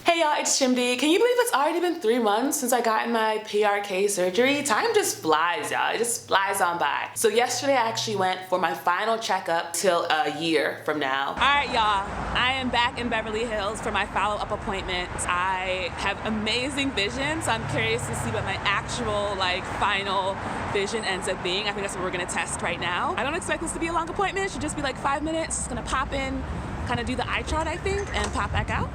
Hey y'all, it's Shimdi. Can you believe it's already been 3 months since I got in my PRK surgery? Time just flies, y'all. It just flies on by. So yesterday I actually went for my final checkup till a year from now. All right, y'all. I am back in Beverly Hills for my follow-up appointment. I have amazing vision, so I'm curious to see what my actual final vision ends up being. I think that's what we're gonna test right now. I don't expect this to be a long appointment. It should just be like 5 minutes. Just gonna pop in, kind of do the eye chart, I think, and pop back out.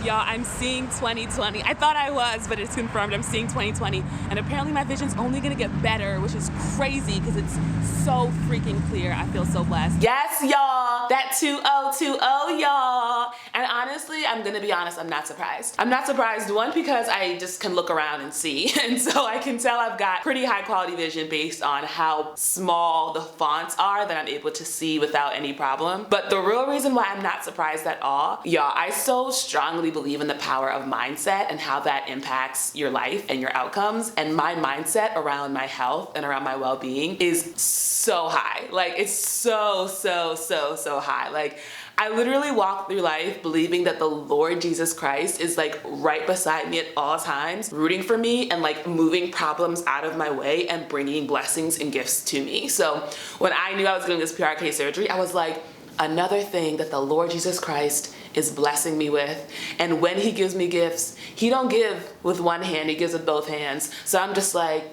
Y'all, I'm seeing 20/20. I thought I was, but it's confirmed. I'm seeing 20/20. And apparently my vision's only gonna get better, which is crazy because it's so freaking clear. I feel so blessed. Yes, y'all. That 2020, y'all. And honestly, I'm gonna be honest, I'm not surprised. I'm not surprised, one, because I just can look around and see. And so I can tell I've got pretty high quality vision based on how small the fonts are that I'm able to see without any problem. But the real reason why I'm not surprised at all, y'all, I so strongly believe in the power of mindset and how that impacts your life and your outcomes. And my mindset around my health and around my well-being is so high. Like, it's so high. Like, I literally walk through life believing that the Lord Jesus Christ is like right beside me at all times, rooting for me and like moving problems out of my way and bringing blessings and gifts to me. So when I knew I was doing this PRK surgery, I was like, another thing that the Lord Jesus Christ is blessing me with. And when he gives me gifts, he don't give with one hand, he gives with both hands. So I'm just like,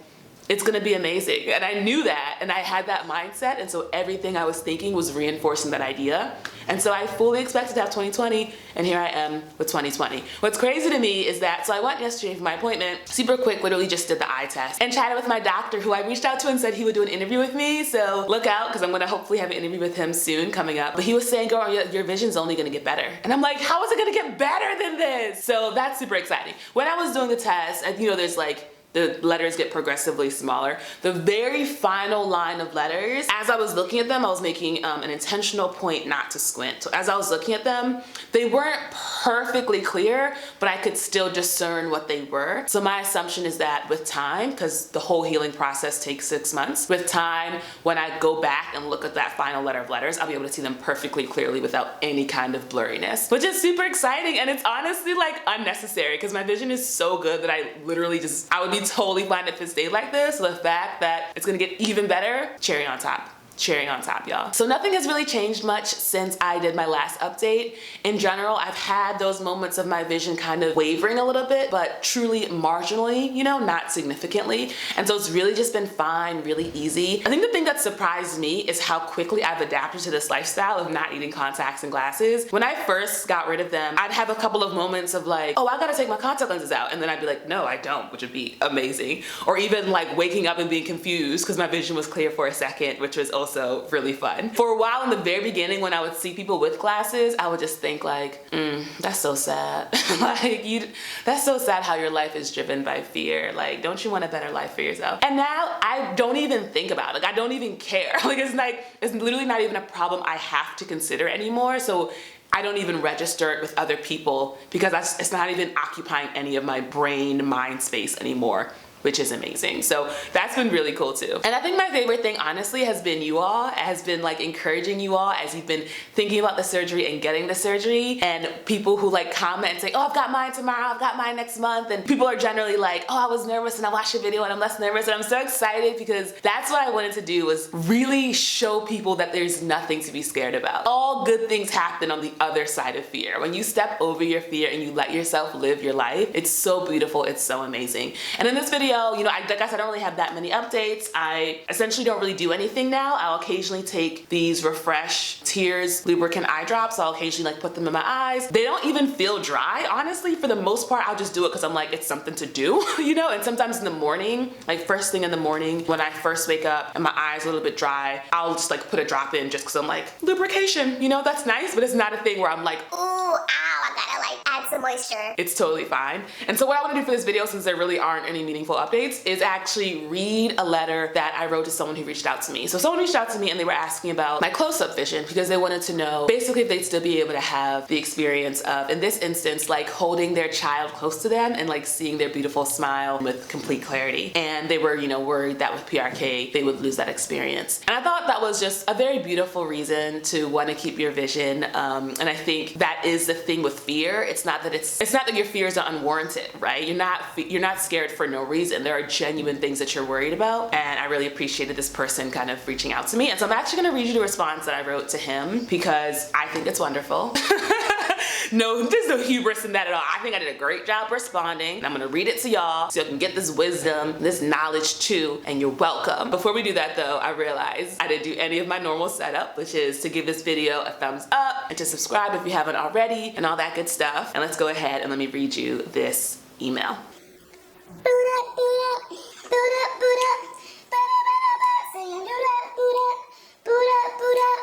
it's gonna be amazing. And I knew that, and I had that mindset, and so everything I was thinking was reinforcing that idea. And so I fully expected to have 2020, and here I am with 2020. What's crazy to me is that, so I went yesterday for my appointment, super quick, literally just did the eye test, and chatted with my doctor, who I reached out to and said he would do an interview with me, so look out, because I'm gonna hopefully have an interview with him soon coming up. But he was saying, girl, your vision's only gonna get better. And I'm like, how is it gonna get better than this? So that's super exciting. When I was doing the test, there's like, the letters get progressively smaller. The very final line of letters, as I was looking at them, I was making an intentional point not to squint. So as I was looking at them, they weren't perfectly clear, but I could still discern what they were. So my assumption is that with time, because the whole healing process takes 6 months, with time, when I go back and look at that final letter of letters, I'll be able to see them perfectly clearly without any kind of blurriness, which is super exciting. And it's honestly like unnecessary because my vision is so good that I literally I would be totally fine if it stayed like this. So the fact that it's gonna get even better, cherry on top. Cherry on top, y'all. So nothing has really changed much since I did my last update. In general, I've had those moments of my vision kind of wavering a little bit, but truly marginally, not significantly. And so it's really just been fine, really easy. I think the thing that surprised me is how quickly I've adapted to this lifestyle of not needing contacts and glasses. When I first got rid of them, I'd have a couple of moments of like, oh, I gotta take my contact lenses out. And then I'd be like, no, I don't, which would be amazing. Or even like waking up and being confused because my vision was clear for a second, which was also really fun. For a while in the very beginning, when I would see people with glasses, I would just think like, that's so sad. That's so sad how your life is driven by fear. Like, don't you want a better life for yourself? And now I don't even think about it. Like, I don't even care. It's literally not even a problem I have to consider anymore. So I don't even register it with other people because it's not even occupying any of my brain, mind space anymore, which is amazing. So that's been really cool too. And I think my favorite thing, honestly, has been you all, has been like encouraging you all as you've been thinking about the surgery and getting the surgery, and people who like comment and say, oh, I've got mine tomorrow, I've got mine next month. And people are generally like, oh, I was nervous and I watched your video and I'm less nervous. And I'm so excited because that's what I wanted to do, was really show people that there's nothing to be scared about. All good things happen on the other side of fear. When you step over your fear and you let yourself live your life, it's so beautiful, it's so amazing. And in this video, like I said, I don't really have that many updates. I essentially don't really do anything now. I'll occasionally take these Refresh Tears lubricant eye drops. I'll occasionally like put them in my eyes. They don't even feel dry, honestly. For the most part, I'll just do it because I'm like, it's something to do, And sometimes in the morning, like first thing in the morning, when I first wake up and my eyes are a little bit dry, I'll just like put a drop in just because I'm like, lubrication, that's nice, but it's not a thing where I'm like, ooh, ow, I gotta like add some moisture. It's totally fine. And so what I want to do for this video, since there really aren't any meaningful updates, is actually read a letter that I wrote to someone who reached out to me. So someone reached out to me and they were asking about my close-up vision because they wanted to know basically if they'd still be able to have the experience of, in this instance, like holding their child close to them and like seeing their beautiful smile with complete clarity. And they were, you know, worried that with PRK they would lose that experience. And I thought that was just a very beautiful reason to want to keep your vision. And I think that is the thing with fear. It's not that your fears are unwarranted, right? You're not scared for no reason. There are genuine things that you're worried about, and I really appreciated this person kind of reaching out to me. And so I'm actually going to read you the response that I wrote to him because I think it's wonderful. No, there's no hubris in that at all. I think I did a great job responding. I'm gonna read it to y'all so you can get this wisdom, this knowledge too, and you're welcome. Before we do that though, I realized I didn't do any of my normal setup, which is to give this video a thumbs up and to subscribe if you haven't already and all that good stuff. And let's go ahead and let me read you this email.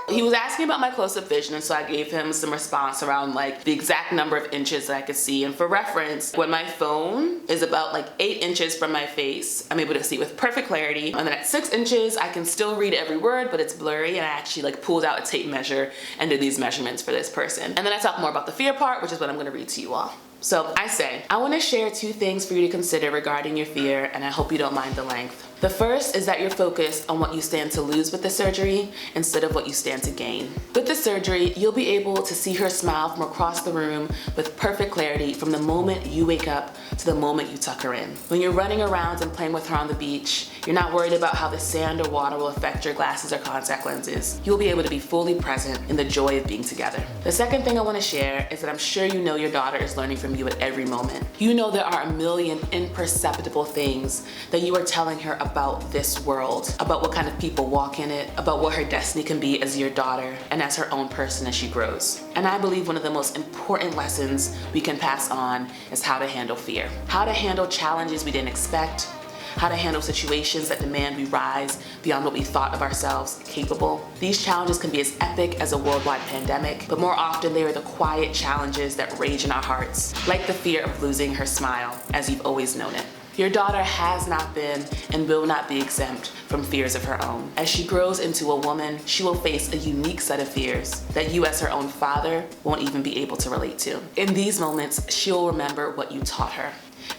He was asking about my close-up vision, and so I gave him some response around like the exact number of inches that I could see. And for reference, when my phone is about like 8 inches from my face, I'm able to see with perfect clarity. And then at 6 inches, I can still read every word, but it's blurry. And I actually like pulled out a tape measure and did these measurements for this person. And then I talk more about the fear part, which is what I'm gonna read to you all. So I say, I want to share 2 things for you to consider regarding your fear, and I hope you don't mind the length. The first is that you're focused on what you stand to lose with the surgery instead of what you stand to gain. With the surgery, you'll be able to see her smile from across the room with perfect clarity from the moment you wake up to the moment you tuck her in. When you're running around and playing with her on the beach, you're not worried about how the sand or water will affect your glasses or contact lenses. You'll be able to be fully present in the joy of being together. The second thing I want to share is that I'm sure you know your daughter is learning from you at every moment. You know there are a million imperceptible things that you are telling her about this world, about what kind of people walk in it, about what her destiny can be as your daughter and as her own person as she grows. And I believe one of the most important lessons we can pass on is how to handle fear, how to handle challenges we didn't expect, how to handle situations that demand we rise beyond what we thought of ourselves capable. These challenges can be as epic as a worldwide pandemic, but more often they are the quiet challenges that rage in our hearts, like the fear of losing her smile as you've always known it. Your daughter has not been and will not be exempt from fears of her own. As she grows into a woman, she will face a unique set of fears that you as her own father won't even be able to relate to. In these moments, she'll remember what you taught her.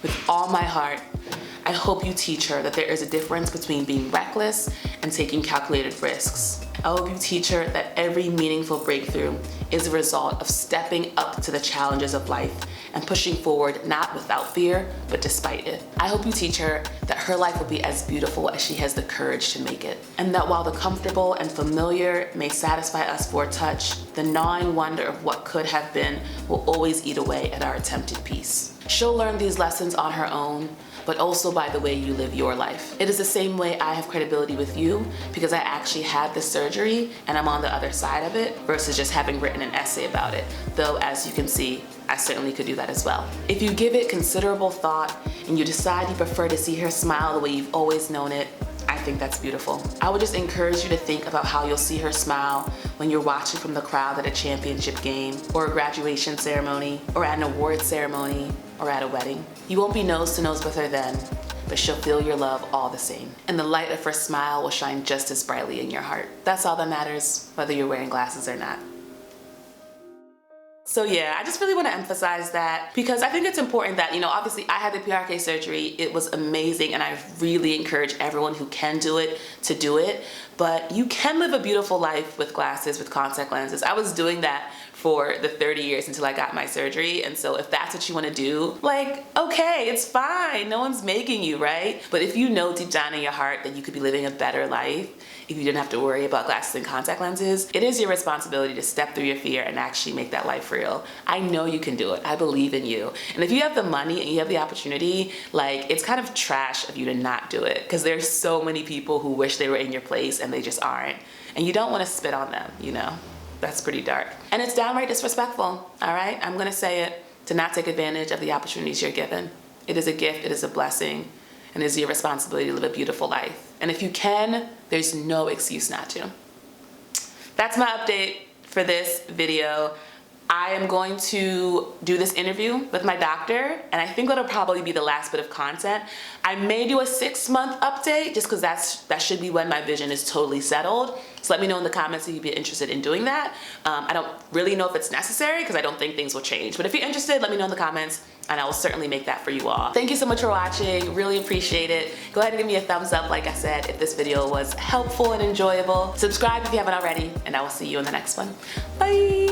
With all my heart, I hope you teach her that there is a difference between being reckless and taking calculated risks. I hope you teach her that every meaningful breakthrough is a result of stepping up to the challenges of life and pushing forward not without fear, but despite it. I hope you teach her that her life will be as beautiful as she has the courage to make it. And that while the comfortable and familiar may satisfy us for a touch, the gnawing wonder of what could have been will always eat away at our attempted peace. She'll learn these lessons on her own, but also by the way you live your life. It is the same way I have credibility with you because I actually had the surgery and I'm on the other side of it versus just having written an essay about it. Though as you can see, I certainly could do that as well. If you give it considerable thought and you decide you prefer to see her smile the way you've always known it, I think that's beautiful. I would just encourage you to think about how you'll see her smile when you're watching from the crowd at a championship game or a graduation ceremony or at an award ceremony or at a wedding. You won't be nose to nose with her then, but she'll feel your love all the same. And the light of her smile will shine just as brightly in your heart. That's all that matters, whether you're wearing glasses or not. So yeah, I just really want to emphasize that because I think it's important that, you know, obviously I had the PRK surgery. It was amazing and I really encourage everyone who can do it to do it. But you can live a beautiful life with glasses, with contact lenses. I was doing that for the 30 years until I got my surgery. And so if that's what you want to do, like, okay, it's fine. No one's making you, right? But if you know deep down in your heart that you could be living a better life if you didn't have to worry about glasses and contact lenses, it is your responsibility to step through your fear and actually make that life real. I know you can do it. I believe in you. And if you have the money and you have the opportunity, like, it's kind of trash of you to not do it because there's so many people who wish they were in your place and they just aren't. And you don't want to spit on them, you know? That's pretty dark. And it's downright disrespectful, all right? I'm gonna say it, to not take advantage of the opportunities you're given. It is a gift, it is a blessing, and it is your responsibility to live a beautiful life. And if you can, there's no excuse not to. That's my update for this video. I am going to do this interview with my doctor, and I think that'll probably be the last bit of content. I may do a 6-month update just because that should be when my vision is totally settled. So let me know in the comments if you'd be interested in doing that. I don't really know if it's necessary because I don't think things will change. But if you're interested, let me know in the comments and I will certainly make that for you all. Thank you so much for watching. Really appreciate it. Go ahead and give me a thumbs up, like I said, if this video was helpful and enjoyable. Subscribe if you haven't already, and I will see you in the next one. Bye.